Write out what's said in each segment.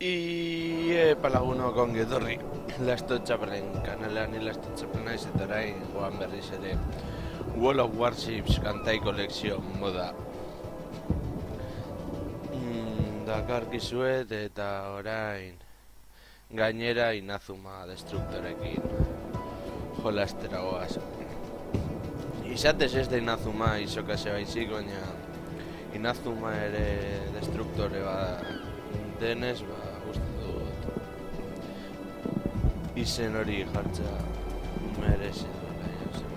Palagunok ongi etorri Lasto Txapelen kanalean Lasto Txapelen naiz eta orain goan berriz ere World of Warships kantai kolekzio moda dakarkizuet eta orain gainera Inazuma destruktorekin jolastera goaz. Izatez ez da Inazuma izokase baizik, baina Inazuma ere destruktore denez, uste dut izen hori jartza merezi duela jasen.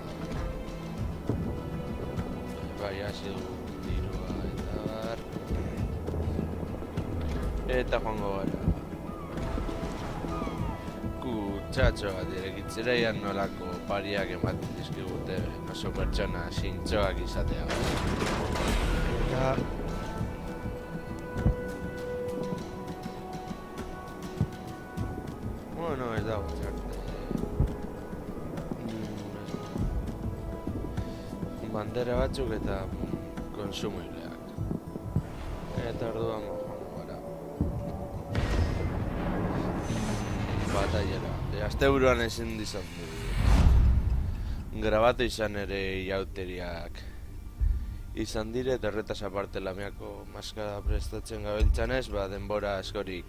Bai, hasi du dirua eta bar. Eta joango gara kutsatxoa direkitzereian nolako pariak ematen dizkigute oso pertsona zintzoak izatea. Eta bueno, ez dago txarte bandera batzuk eta konsumibleak. Eta orduan joango gara batallera. Asteburuan ezin dizan du grabatu izan ere jauteriak izan dire eta horretaz aparte lamiako maskara prestatzen gabiltzanez, denbora askorik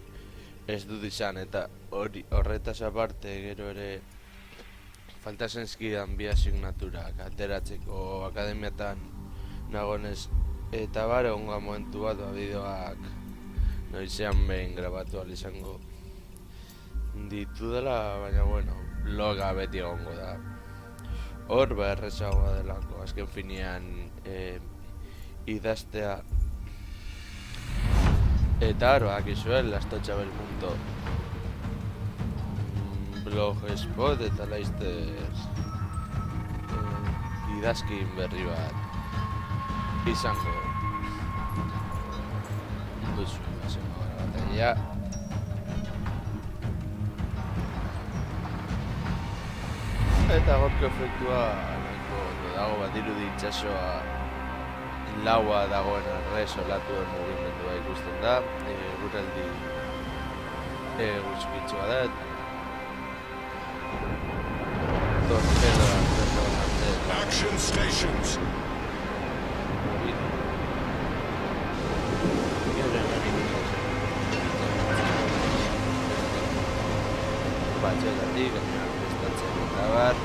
ez dut izan eta horretaz aparte gero ere falta zentzkidan bi asignaturak ateratzeko akademiatan nagonez eta bare onga momentu bat bideoak noizean behin grabatu ahal izango ditu dela, baina bueno, bloga beti egongo da. Hor errezagoa delako, azken finean idaztea. Eta haro, akizuen, lastotxabel.blogspot eta laiztez idazkin berri bat izango. Duzu, izango gara bategia. Eta gorko efektua nahiko ondo dago, badirudi itxasoa laua dagoen arrez olatuen mugimendua ikusten da, guraldi guzkitsua da, torpedoa Action stations. Batxotatik, prestatzen eta bar.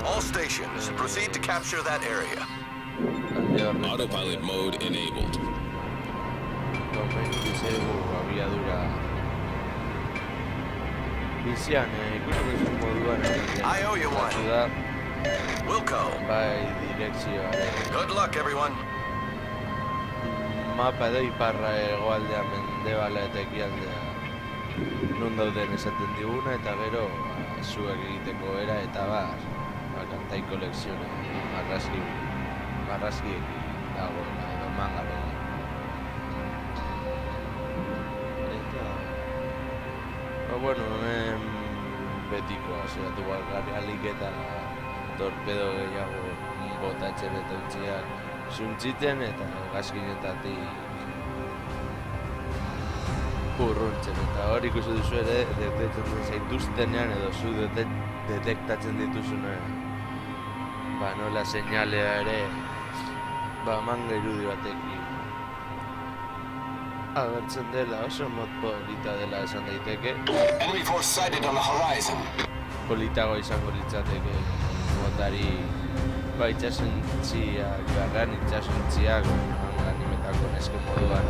All stations, proceed to capture that area. Autopilot mode enabled. Komentizegu abiadura bizian, ikusten moduan I owe you one. Wilco. Bai, direkzioaren Good luck, everyone. mapa edo iparra hegoaldea mendebala eta ekialdea non dauden esaten diguna eta gero zuek egiteko era eta kantai kolekzione marrazkiek dagoena edo manga bera. Eta bueno, hemen betikoa zeratu alik eta torpedo gehiago botatzen eta utziak zuntziten eta gazkinetatik urruntzen eta hor ikusi duzu ere detektatzen zaituztenean edo zu detektatzen dituzunean nola seinalea ere manga irudi batekin agertzen dela oso mod polita dela esan daiteke. Enemy force sighted on the horizon. Politago izango litzateke botari itxasuntziak, garran itxasuntziak animetako neske moduan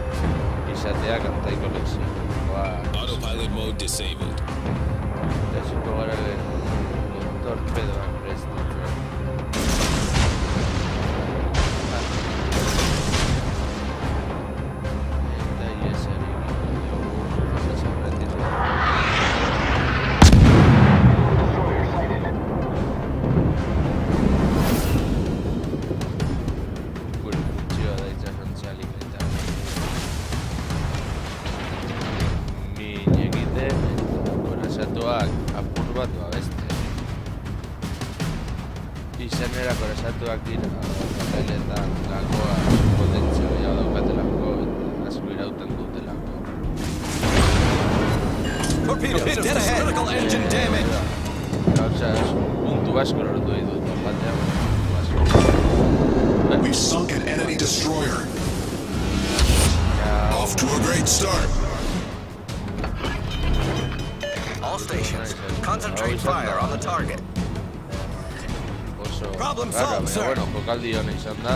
izatea kantai kolekzioa. Autopilot mode disabled. Eta zuko gara torpedoak prestatzen. Eta iesari apur bat beste. izenerako esatuak dira, gailetan gakoa potentzia gehiago daukatelako eta asko irauten dutelako. Torpedoes, dead ahead. Critical engine damage. Gauza, puntu asko lortu ditut, batean, puntu asko. We've sunk an enemy destroyer. Off to a great start. All stations, concentrate fire on the target. Problem solved, sir. Bueno, jokaldi hona izan da.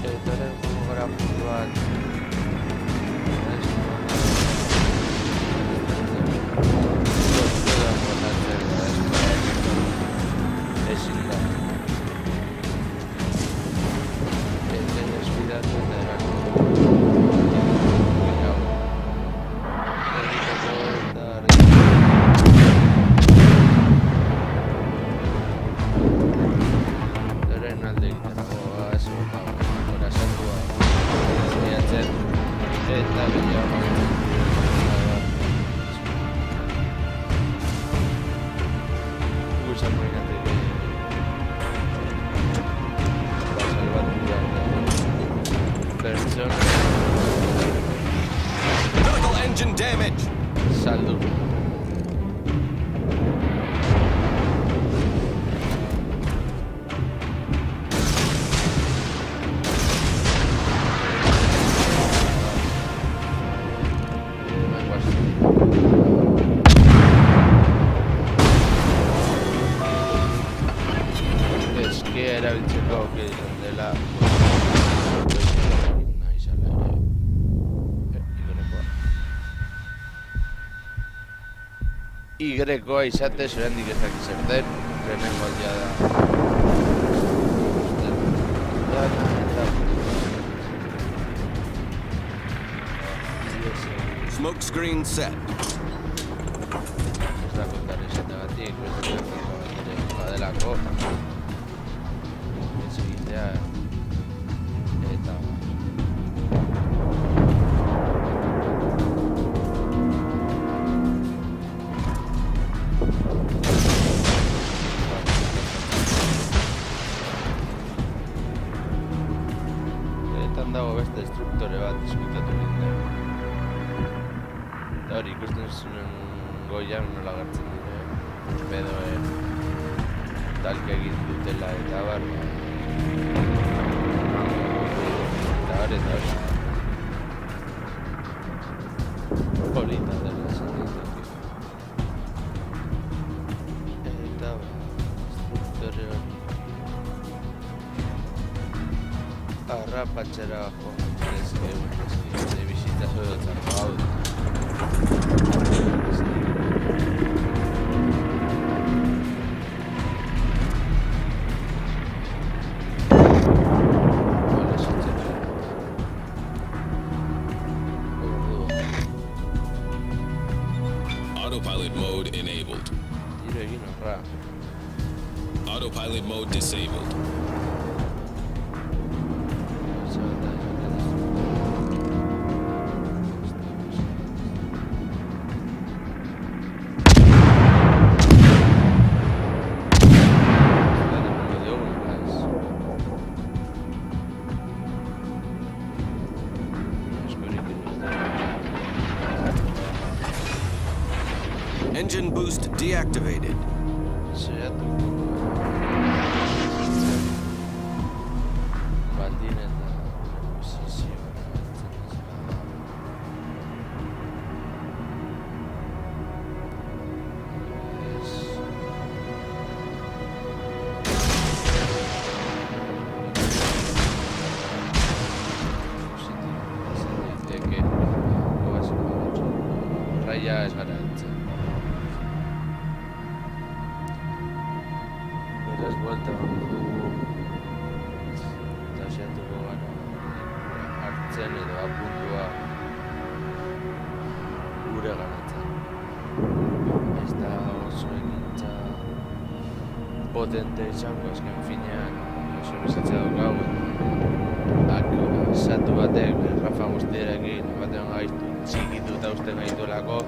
Eta ere, gara puntu bat. Ezin da. Eta espidatu eta erako. Critical engine damage. Saldo. Erabiltzeko aukera izan dela Igrekoa izatez oraindik ez dakit zer den, lehenengo aldia da. Smoke screen set. Ez da kontar esategatik, badelako. Ez egitea eta dago beste destruktore bat diskutatu ginen. Eta hori ikusten zuen goian nola gartzen dire pedoen talke egin dutela eta bar. Eta hori polita dela esan ditut. Eta destruktore hori arrapatzera joan de visita solo zarpado. Autopilot mode enabled. Tiro egin horra. Autopilot mode disabled. Engine boost deactivated. Raya es ganancia. Beraz vuelta dugu eta saiatuko gara hartzen edo apuntua gure garatzen. Ez da oso egintza potente izango azken finean oso bizitza daukagu. Zatu batek Rafa guztiarekin batean gaiztu txikituta usten gaituelako.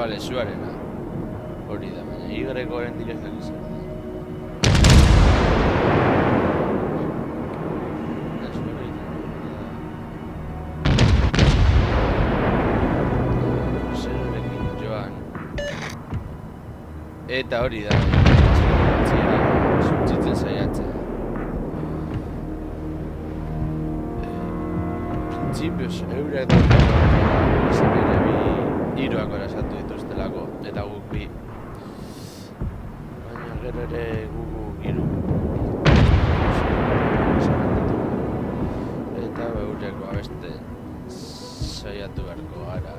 Bale, zuarena. Hori da, baina Y-goren direzak izan. Eta hori da, suntzitzen saiatzea. Printzipioz, eurek izan ere hiruak orasatu dituztelako, eta guk bi. Baina gero ere gugu hiru. Eta eurek beste saiatu beharko gara.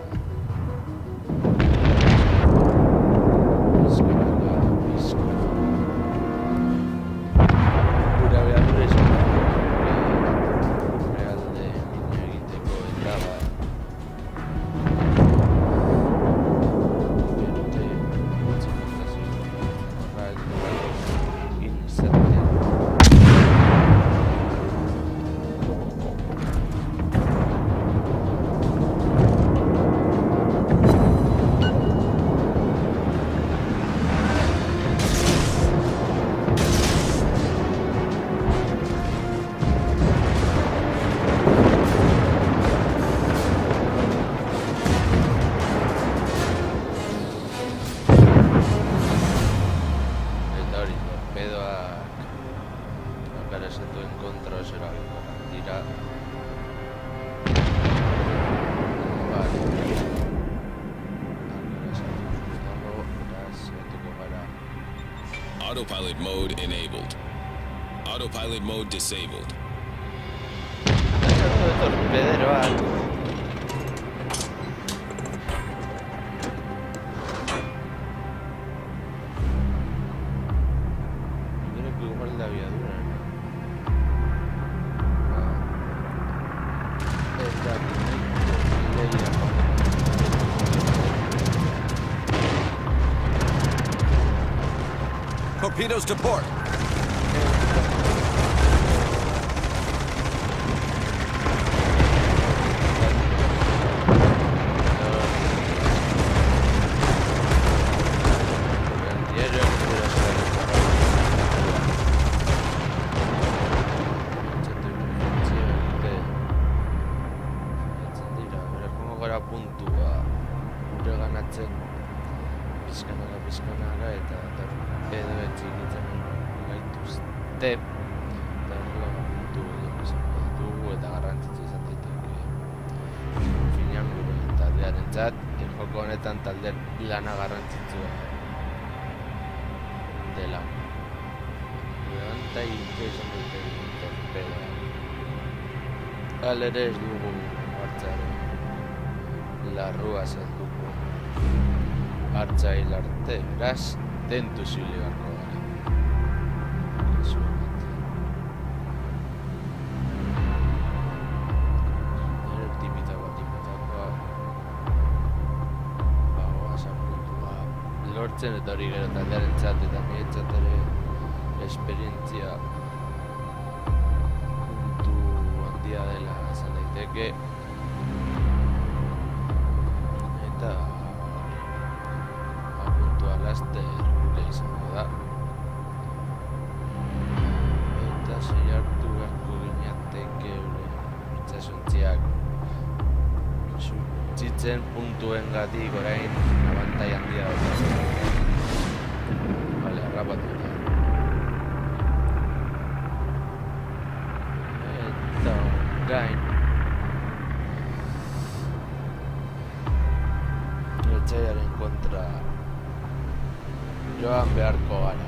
Autopilot mode enabled. Autopilot mode disabled. Torpederoak. Creo que igual la aviadura, ¿no? Torpedoes to port. Talde lana garrantzitsua dela. Levanta izan dute torpedoa. Alere ez dugu hartzaren larrua zelduko. Hartza hil arte, beraz, tentu zili beharko gara. Eta hori gero taldearen txat eta niretzat ere esperientzia puntu handia dela esan daiteke eta puntua laster gure izango da eta saiatu beharko gineateke itxasuntziak zitzen puntuen gatik orain abantai handia dut. Vale, harrapatu da. Eta gain etxaiaren kontra joan beharko gara.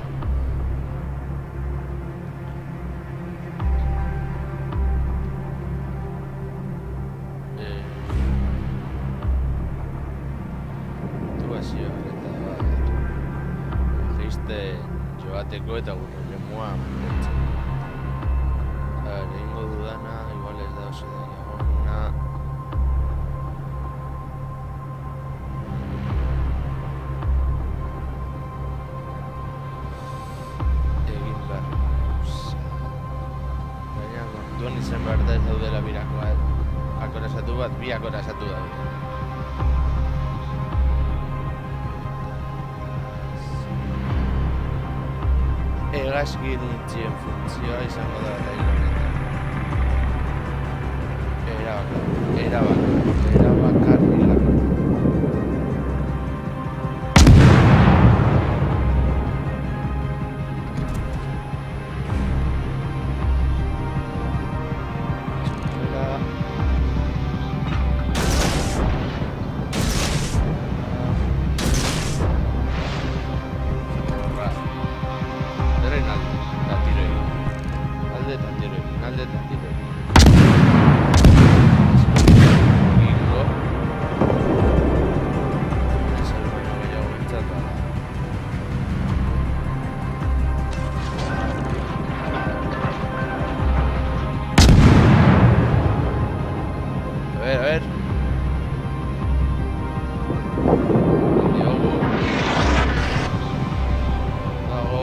Joateko eta gure lemua mantentzen. Egingo dudana, igual ez da oso dela ona. Egin behar. Baina kontuan izan behar da ez daudela birako akorasatu bat, bi akorasatu daude. hegazkin untzien funtzioa izango da erail honetan. Erabakarrila. A ver. Diogo. Dago.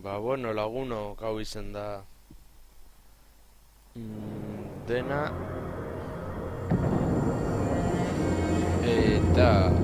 Ba, bueno, laguno gau izen da dena eta